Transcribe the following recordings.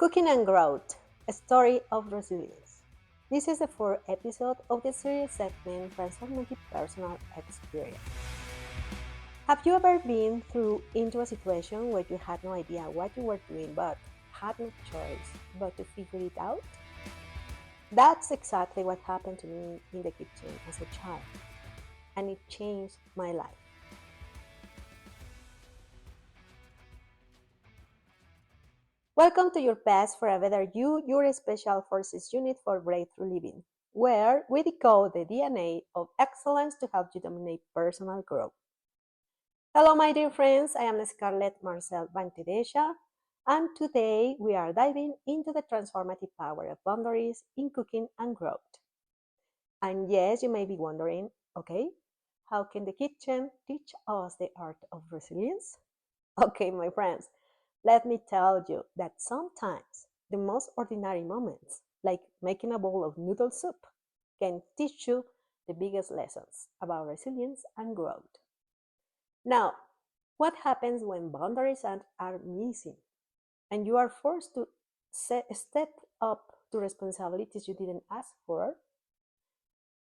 Cooking and Growth, a story of resilience. This is the fourth episode of the series segment Transformative Personal Experience. Have you ever been through into a situation where you had no idea what you were doing but had no choice but to figure it out? That's exactly what happened to me in the kitchen as a child, and it changed my life. Welcome to Your Best for a Better You, your special forces unit for breakthrough living, where we decode the DNA of excellence to help you dominate personal growth. Hello, my dear friends. I am Scarlett Marcel Bantidesha, and today we are diving into the transformative power of boundaries in cooking and growth. And yes, you may be wondering, okay, how can the kitchen teach us the art of resilience? Okay, my friends, let me tell you that sometimes the most ordinary moments, like making a bowl of noodle soup, can teach you the biggest lessons about resilience and growth. Now, what happens when boundaries are missing and you are forced to step up to responsibilities you didn't ask for?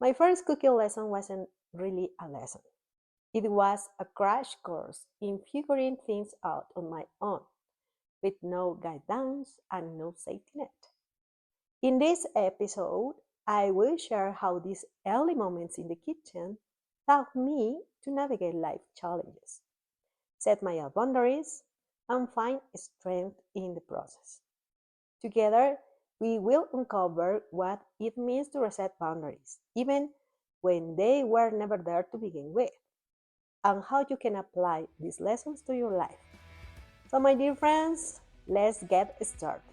My first cooking lesson wasn't really a lesson. It was a crash course in figuring things out on my own, with no guidance and no safety net. In this episode, I will share how these early moments in the kitchen taught me to navigate life challenges, set my own boundaries, and find strength in the process. Together, we will uncover what it means to reset boundaries, even when they were never there to begin with, and how you can apply these lessons to your life. So, my dear friends, let's get started.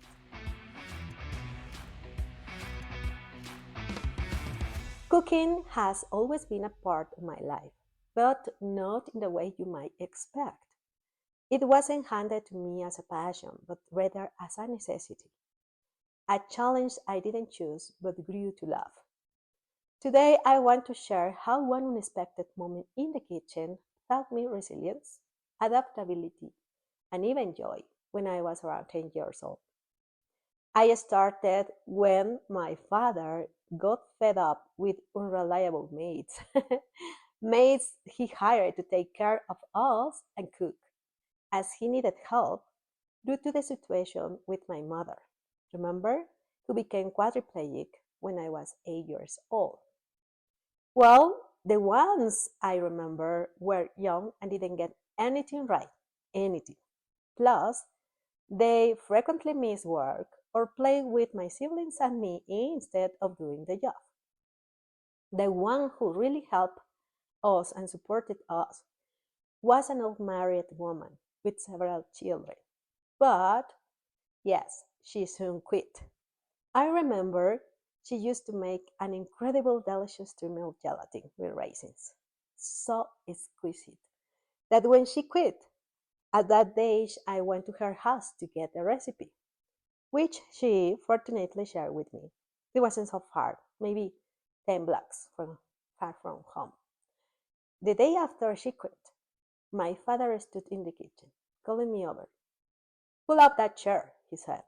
Cooking has always been a part of my life, but not in the way you might expect. It wasn't handed to me as a passion, but rather as a necessity, a challenge I didn't choose but grew to love. Today, I want to share how one unexpected moment in the kitchen taught me resilience, adaptability, and even joy when I was around 10 years old. I started when my father got fed up with unreliable maids. Maids he hired to take care of us and cook, as he needed help due to the situation with my mother. Remember? Who became quadriplegic when I was 8 years old. Well, the ones I remember were young and didn't get anything right. Anything. Plus, they frequently missed work or played with my siblings and me instead of doing the job. The one who really helped us and supported us was an old married woman with several children. But, yes, she soon quit. I remember she used to make an incredible delicious milk gelatin with raisins. So exquisite that when she quit, at that age I went to her house to get the recipe, which she fortunately shared with me. It wasn't so far, maybe 10 blocks from far from home. The day after she quit, my father stood in the kitchen, calling me over. Pull up that chair, he said.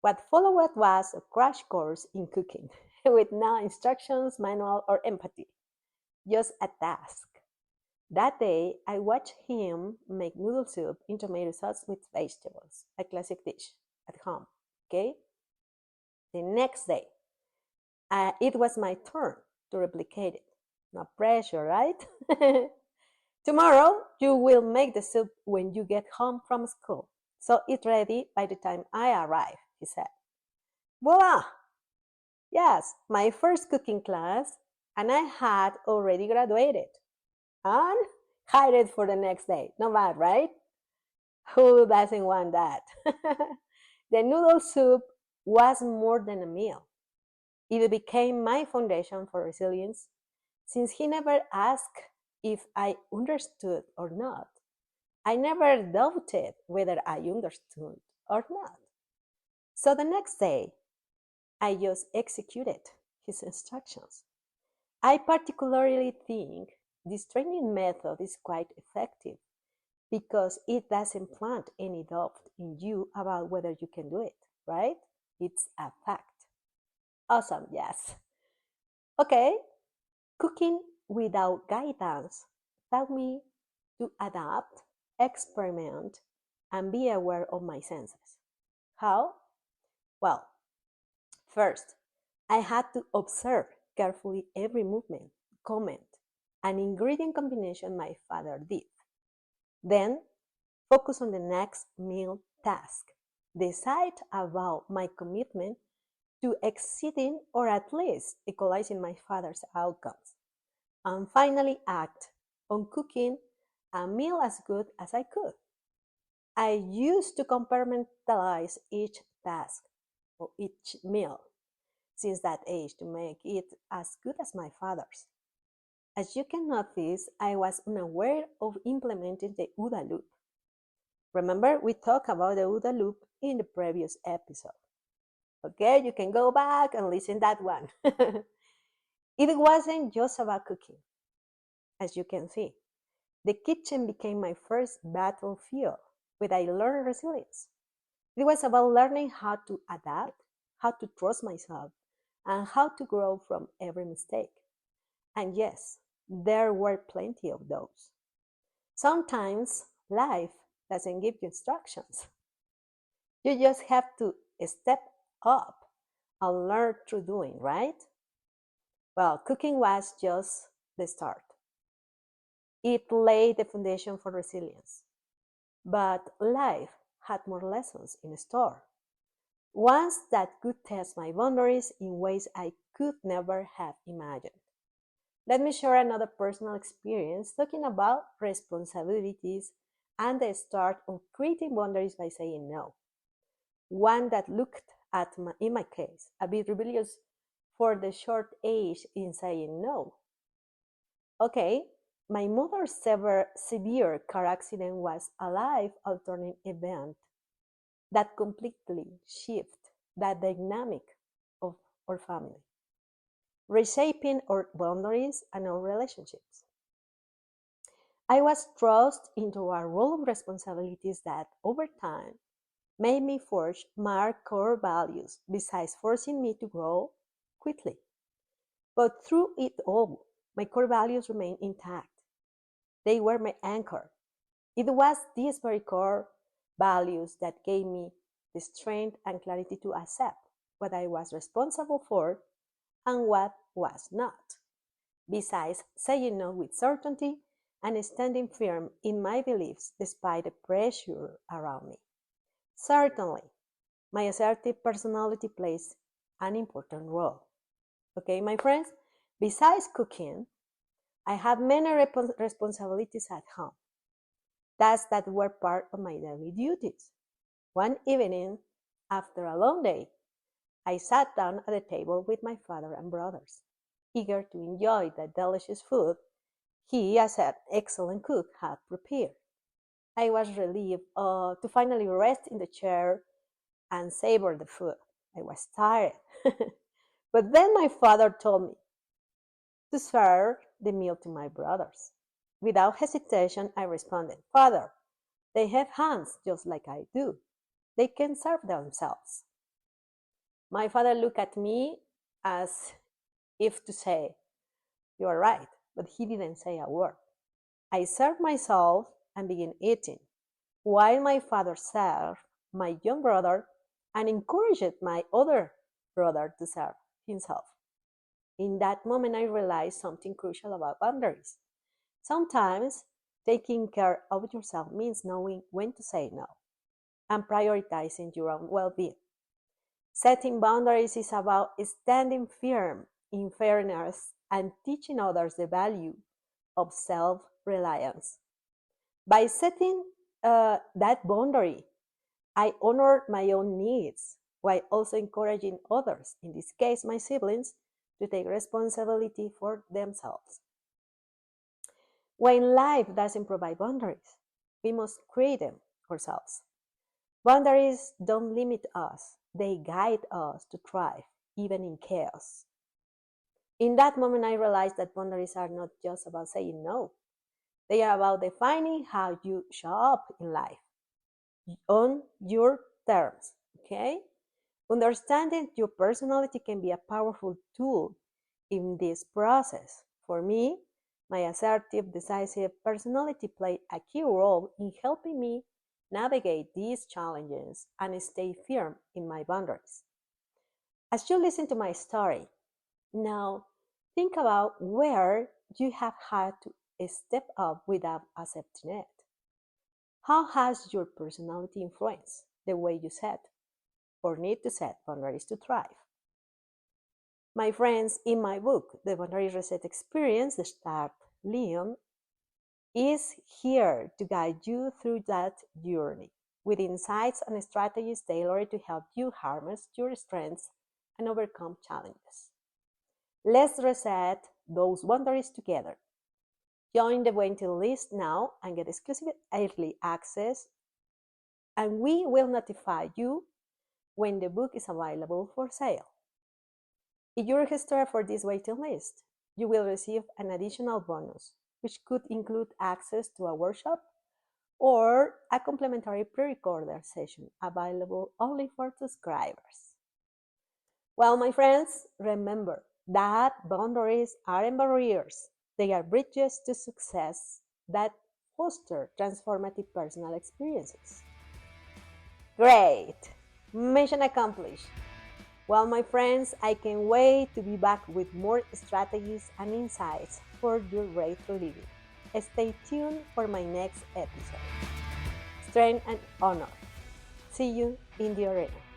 What followed was a crash course in cooking, with no instructions, manual, or empathy, just a task. That day, I watched him make noodle soup in tomato sauce with vegetables, a classic dish at home. Okay? The next day, it was my turn to replicate it. No pressure, right? Tomorrow, you will make the soup when you get home from school. So it's ready by the time I arrive, he said. Voila! Yes, my first cooking class, and I had already graduated and hired for the next day. Not bad, right? Who doesn't want that? The noodle soup was more than a meal. It became my foundation for resilience since he never asked if I understood or not. I never doubted whether I understood or not. So the next day, I just executed his instructions. I particularly think this training method is quite effective because it doesn't plant any doubt in you about whether you can do it, right? It's a fact. Awesome, yes. Okay, cooking without guidance taught me to adapt, experiment, and be aware of my senses. How? Well, first, I had to observe carefully every movement, comment, and ingredient combination my father did. Then, focus on the next meal task. Decide about my commitment to exceeding or at least equalizing my father's outcomes. And finally, act on cooking a meal as good as I could. I used to compartmentalize each task or each meal since that age to make it as good as my father's. As you can notice, I was unaware of implementing the OODA loop. Remember, we talked about the OODA loop in the previous episode. Okay, you can go back and listen that one. It wasn't just about cooking. As you can see, the kitchen became my first battlefield where I learned resilience. It was about learning how to adapt, how to trust myself, and how to grow from every mistake. And yes, there were plenty of those. Sometimes life doesn't give you instructions. You just have to step up and learn through doing, right? Well, cooking was just the start. It laid the foundation for resilience. But life had more lessons in store. Ones that could test my boundaries in ways I could never have imagined. Let me share another personal experience talking about responsibilities and the start of creating boundaries by saying no. One that looked at, in my case, a bit rebellious for the short age in saying no. Okay, my mother's severe car accident was a life-altering event that completely shifted the dynamic of our family, reshaping our boundaries and our relationships. I was thrust into a role of responsibilities that, over time, made me forge my core values besides forcing me to grow quickly. But through it all, my core values remained intact. They were my anchor. It was these very core values that gave me the strength and clarity to accept what I was responsible for and what was not. Besides saying no with certainty and standing firm in my beliefs despite the pressure around me. Certainly, my assertive personality plays an important role. Okay, my friends, besides cooking, I had many responsibilities at home. Tasks that were part of my daily duties. One evening, after a long day, I sat down at the table with my father and brothers, eager to enjoy the delicious food he, as an excellent cook, had prepared. I was relieved to finally rest in the chair and savor the food. I was tired. But then my father told me to serve the meal to my brothers. Without hesitation, I responded, Father, they have hands just like I do. They can serve themselves. My father looked at me as if to say, You are right, but he didn't say a word. I served myself and began eating, while my father served my young brother and encouraged my other brother to serve himself. In that moment, I realized something crucial about boundaries. Sometimes taking care of yourself means knowing when to say no and prioritizing your own well being. Setting boundaries is about standing firm in fairness and teaching others the value of self reliance. By setting that boundary, I honor my own needs while also encouraging others, in this case my siblings, to take responsibility for themselves. When life doesn't provide boundaries, we must create them ourselves. Boundaries don't limit us, they guide us to thrive, even in chaos. In that moment, I realized that boundaries are not just about saying no, They are about defining how you show up in life on your terms. Okay? Understanding your personality can be a powerful tool in this process. For me, my assertive, decisive personality played a key role in helping me navigate these challenges and stay firm in my boundaries. As you listen to my story, now think about where you have had to step up without accepting it. How has your personality influenced the way you set or need to set boundaries to thrive? My friends, in my book, The Boundary Reset Experience, the star Leon is here to guide you through that journey with insights and strategies tailored to help you harness your strengths and overcome challenges. Let's reset those boundaries together. Join the waiting list now and get exclusive early access, and we will notify you when the book is available for sale. If you register for this waiting list, you will receive an additional bonus, which could include access to a workshop or a complimentary pre-recorded session available only for subscribers. Well, my friends, remember that boundaries aren't barriers. They are bridges to success that foster transformative personal experiences. Great! Mission accomplished. Well, my friends, I can't wait to be back with more strategies and insights for your grateful living. Stay tuned for my next episode. Strength and honor. See you in the arena.